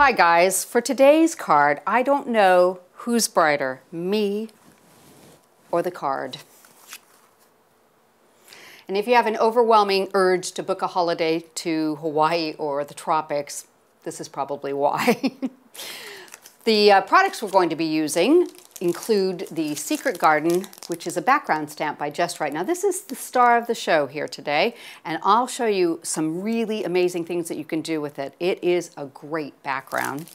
Hi guys, for today's card, I don't know who's brighter, me or the card. And if you have an overwhelming urge to book a holiday to Hawaii or the tropics, this is probably why. The products we're going to be using include the Secret Garden, which is a background stamp by Just Right. Now this is the star of the show here today, and I'll show you some really amazing things that you can do with it. It is a great background.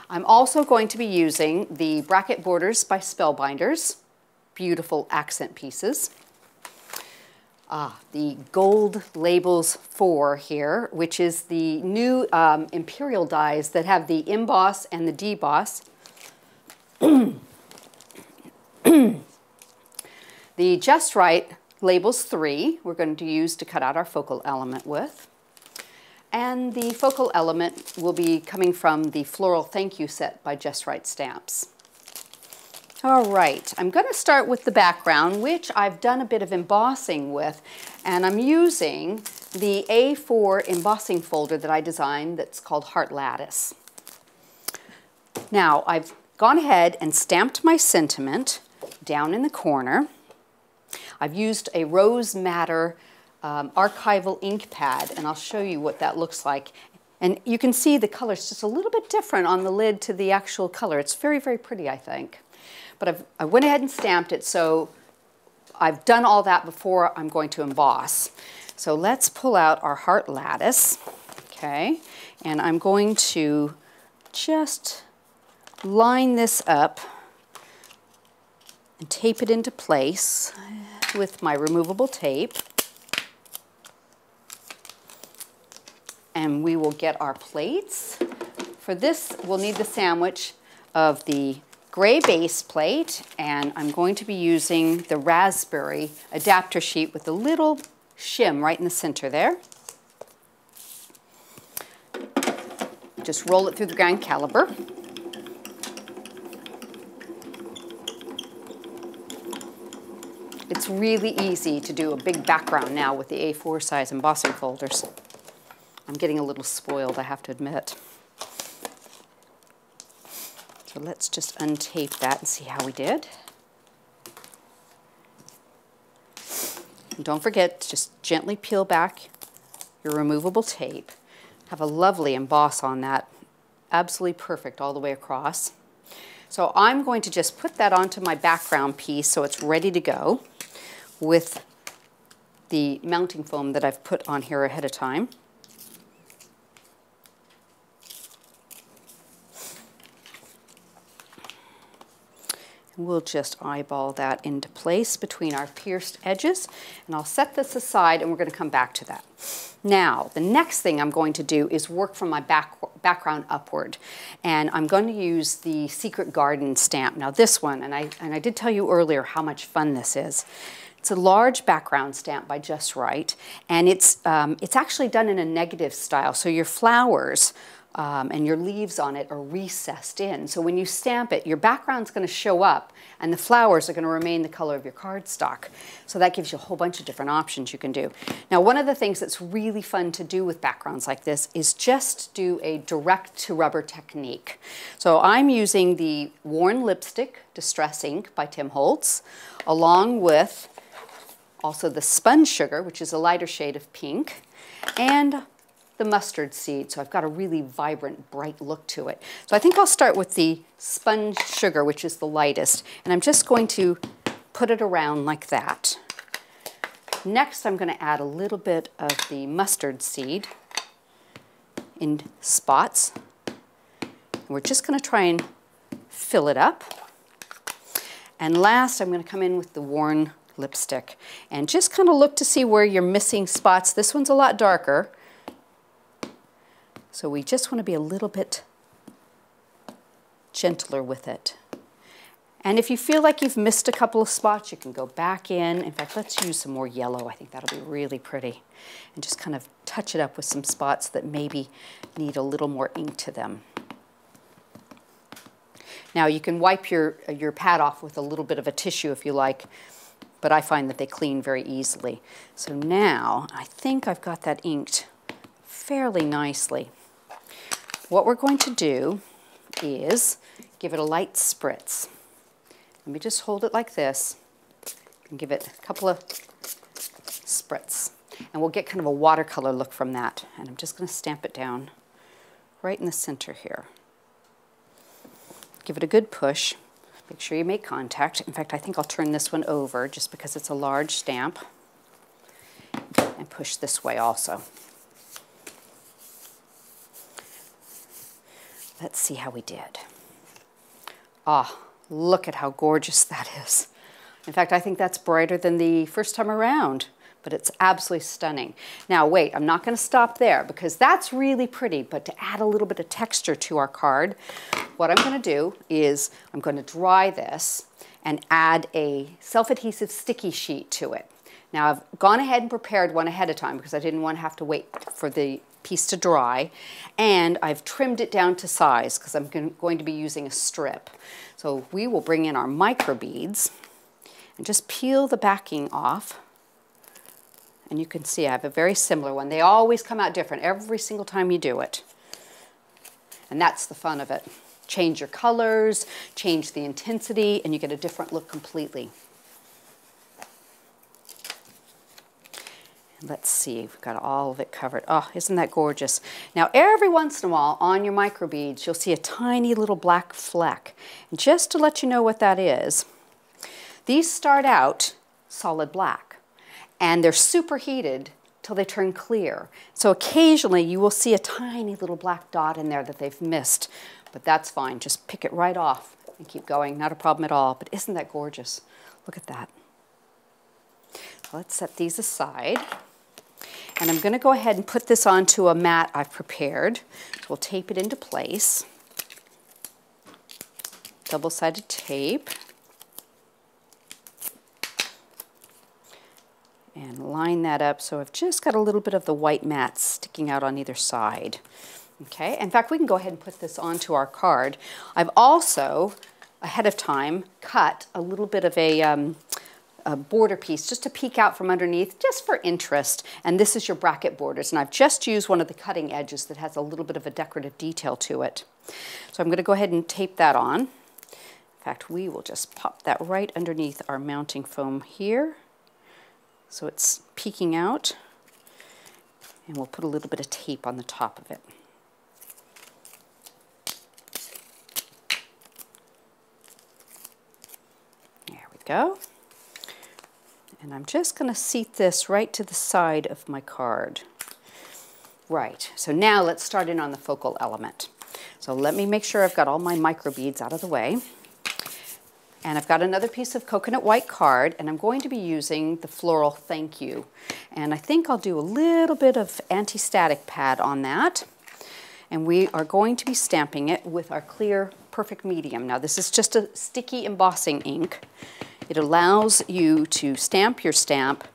I'm also going to be using the Bracket Borders by Spellbinders, beautiful accent pieces. The Gold Labels 4 here, which is the new Imperial dies that have the emboss and the deboss. The Just Right Labels 3 we're going to use to cut out our focal element with. And the focal element will be coming from the Floral Thank You set by Just Right Stamps. All right, I'm going to start with the background, which I've done a bit of embossing with, and I'm using the A4 embossing folder that I designed that's called Heart Lattice. Now, I've gone ahead and stamped my sentiment down in the corner. I've used a Rose Madder archival ink pad, and I'll show you what that looks like. And you can see the color's just a little bit different on the lid to the actual color. It's very, very pretty, I think. But I went ahead and stamped it, so I've done all that before I'm going to emboss. So let's pull out our Heart Lattice, okay? And I'm going to just line this up and tape it into place with my removable tape. And we will get our plates. For this, we'll need the sandwich of the gray base plate, and I'm going to be using the raspberry adapter sheet with a little shim right in the center there. Just roll it through the ground caliper. It's really easy to do a big background now with the A4 size embossing folders. I'm getting a little spoiled, I have to admit. So let's just untape that and see how we did. And don't forget to just gently peel back your removable tape. Have a lovely emboss on that. Absolutely perfect all the way across. So I'm going to just put that onto my background piece so it's ready to go with the mounting foam that I've put on here ahead of time. We'll just eyeball that into place between our pierced edges, and I'll set this aside and we're going to come back to that. Now, the next thing I'm going to do is work from my background upward, and I'm going to use the Secret Garden stamp. Now this one, and I did tell you earlier how much fun this is. It's a large background stamp by Just Right, and it's actually done in a negative style, so your flowers and your leaves on it are recessed in. So when you stamp it, your background's going to show up and the flowers are going to remain the color of your cardstock. So that gives you a whole bunch of different options you can do. Now, one of the things that's really fun to do with backgrounds like this is just do a direct to rubber technique. So I'm using the Worn Lipstick Distress Ink by Tim Holtz, along with also the Sponge Sugar, which is a lighter shade of pink, and the mustard seed, so I've got a really vibrant, bright look to it. So I think I'll start with the Sponge Sugar, which is the lightest, and I'm just going to put it around like that. Next, I'm going to add a little bit of the mustard seed in spots. And we're just going to try and fill it up. And last, I'm going to come in with the Worn Lipstick and just kind of look to see where you're missing spots. This one's a lot darker, so we just want to be a little bit gentler with it. And if you feel like you've missed a couple of spots, you can go back in. In fact, let's use some more yellow. I think that'll be really pretty. And just kind of touch it up with some spots that maybe need a little more ink to them. Now you can wipe your pad off with a little bit of a tissue if you like, but I find that they clean very easily. So now I think I've got that inked fairly nicely. what we're going to do is give it a light spritz. Let me just hold it like this and give it a couple of spritz. And we'll get kind of a watercolor look from that. And I'm just going to stamp it down right in the center here. Give it a good push. Make sure you make contact. In fact, I think I'll turn this one over just because it's a large stamp. And push this way also. Let's see how we did. Ah, look at how gorgeous that is. In fact, I think that's brighter than the first time around, but it's absolutely stunning. Now wait, I'm not going to stop there because that's really pretty, but to add a little bit of texture to our card, what I'm going to do is I'm going to dry this and add a self-adhesive sticky sheet to it. Now I've gone ahead and prepared one ahead of time because I didn't want to have to wait for the piece to dry, and I've trimmed it down to size because I'm going to be using a strip. So we will bring in our micro beads and just peel the backing off, and you can see I have a very similar one. They always come out different every single time you do it, and that's the fun of it. Change your colors, change the intensity, and you get a different look completely. Let's see, we've got all of it covered. Oh, isn't that gorgeous? Now, every once in a while on your micro beads, you'll see a tiny little black fleck. And just to let you know what that is, these start out solid black, and they're superheated till they turn clear. So occasionally you will see a tiny little black dot in there that they've missed, but that's fine. Just pick it right off and keep going. Not a problem at all, but isn't that gorgeous? Look at that. Let's set these aside. And I'm going to go ahead and put this onto a mat I've prepared. So we'll tape it into place. Double-sided tape. And line that up so I've just got a little bit of the white mat sticking out on either side. Okay, in fact, we can go ahead and put this onto our card. I've also, ahead of time, cut a little bit of a border piece just to peek out from underneath, just for interest. And this is your bracket borders. And I've just used one of the cutting edges that has a little bit of a decorative detail to it. So I'm going to go ahead and tape that on. In fact, we will just pop that right underneath our mounting foam here. So it's peeking out. And we'll put a little bit of tape on the top of it. There we go. And I'm just going to seat this right to the side of my card. Right, so now let's start in on the focal element. So let me make sure I've got all my micro beads out of the way. And I've got another piece of coconut white card, and I'm going to be using the floral thank you. And I think I'll do a little bit of anti-static pad on that. And we are going to be stamping it with our clear perfect medium. Now this is just a sticky embossing ink. It allows you to stamp your stamp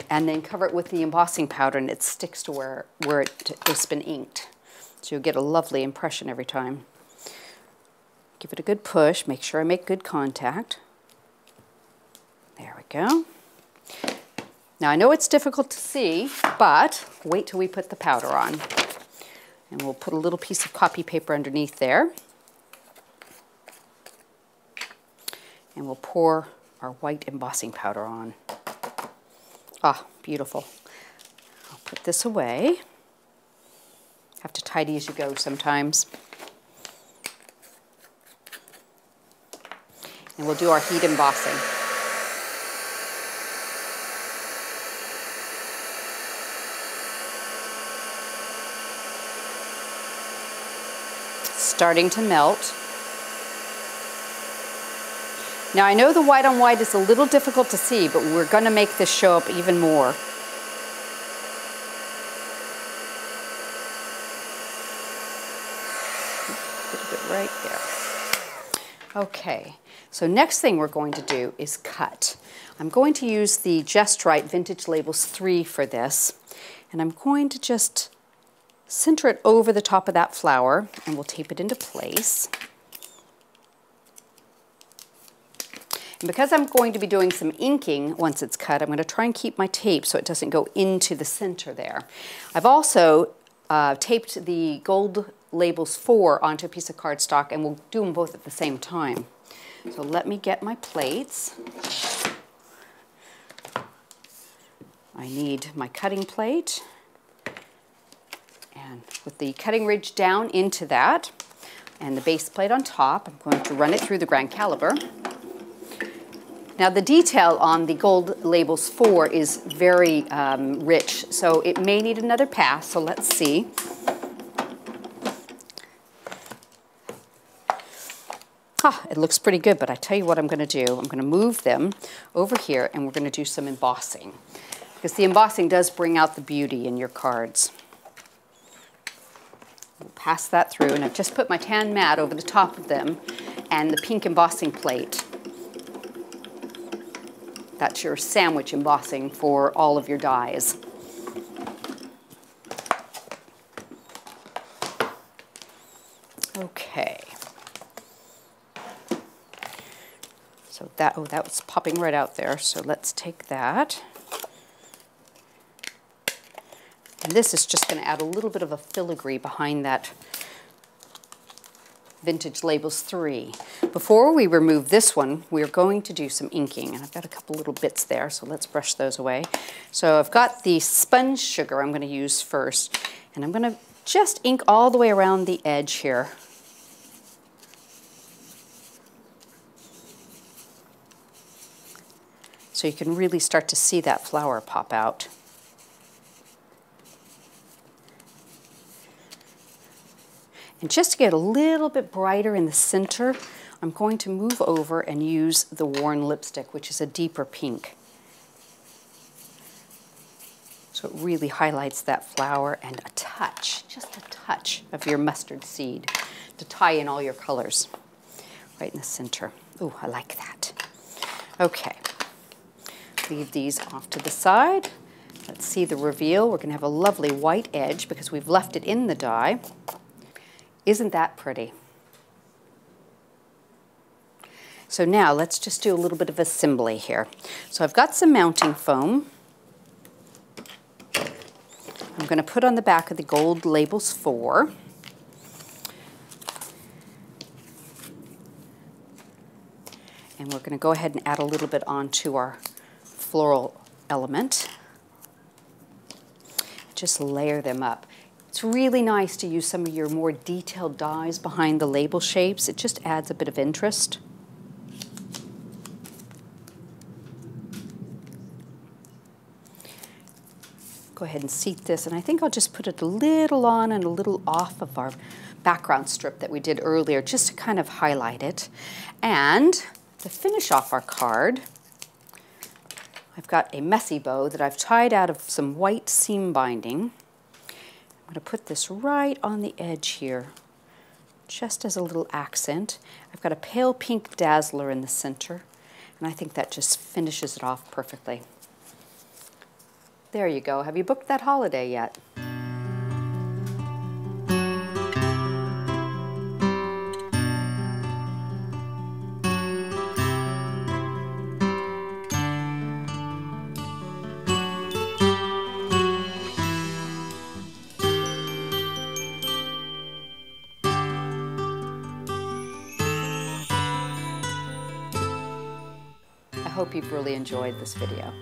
and then cover it with the embossing powder, and it sticks to where it's been inked. So you'll get a lovely impression every time. Give it a good push. Make sure I make good contact. There we go. Now I know it's difficult to see, but wait till we put the powder on. And we'll put a little piece of copy paper underneath there. And we'll pour our white embossing powder on. Ah, beautiful. I'll put this away. Have to tidy as you go sometimes. And we'll do our heat embossing. It's starting to melt. Now I know the white on white is a little difficult to see, but we're going to make this show up even more. Put a bit right there. Okay, so next thing we're going to do is cut. I'm going to use the Just Right Vintage Labels 3 for this, and I'm going to just center it over the top of that flower, and we'll tape it into place. And because I'm going to be doing some inking once it's cut, I'm going to try and keep my tape so it doesn't go into the center there. I've also taped the gold labels 4 onto a piece of cardstock, and we'll do them both at the same time. So let me get my plates. I need my cutting plate, and with the cutting ridge down into that and the base plate on top, I'm going to run it through the grand caliper. Now the detail on the gold labels 4 is very rich, so it may need another pass, so let's see. It looks pretty good, but I tell you what I'm going to do. I'm going to move them over here, and we're going to do some embossing, because the embossing does bring out the beauty in your cards. We'll pass that through, and I've just put my tan mat over the top of them and the pink embossing plate. That's your sandwich embossing for all of your dies. Okay. So that was popping right out there, so let's take that. And this is just going to add a little bit of a filigree behind that Vintage Labels 3. Before we remove this one, we're going to do some inking, and I've got a couple little bits there, so let's brush those away. So I've got the sponge sugar I'm going to use first, and I'm going to just ink all the way around the edge here. So you can really start to see that flower pop out. And just to get a little bit brighter in the center, I'm going to move over and use the worn lipstick, which is a deeper pink. So it really highlights that flower, and a touch, just a touch of your mustard seed to tie in all your colors right in the center. Ooh, I like that. Okay. Leave these off to the side. Let's see the reveal. We're going to have a lovely white edge because we've left it in the die. Isn't that pretty? So now let's just do a little bit of assembly here. So I've got some mounting foam. I'm going to put on the back of the gold labels 4. And we're going to go ahead and add a little bit onto our floral element. Just layer them up. It's really nice to use some of your more detailed dies behind the label shapes. It just adds a bit of interest. Go ahead and seat this, and I think I'll just put it a little on and a little off of our background strip that we did earlier, just to kind of highlight it. And to finish off our card, I've got a messy bow that I've tied out of some white seam binding. I'm going to put this right on the edge here, just as a little accent. I've got a pale pink dazzler in the center, and I think that just finishes it off perfectly. There you go. Have you booked that holiday yet? I hope you've really enjoyed this video.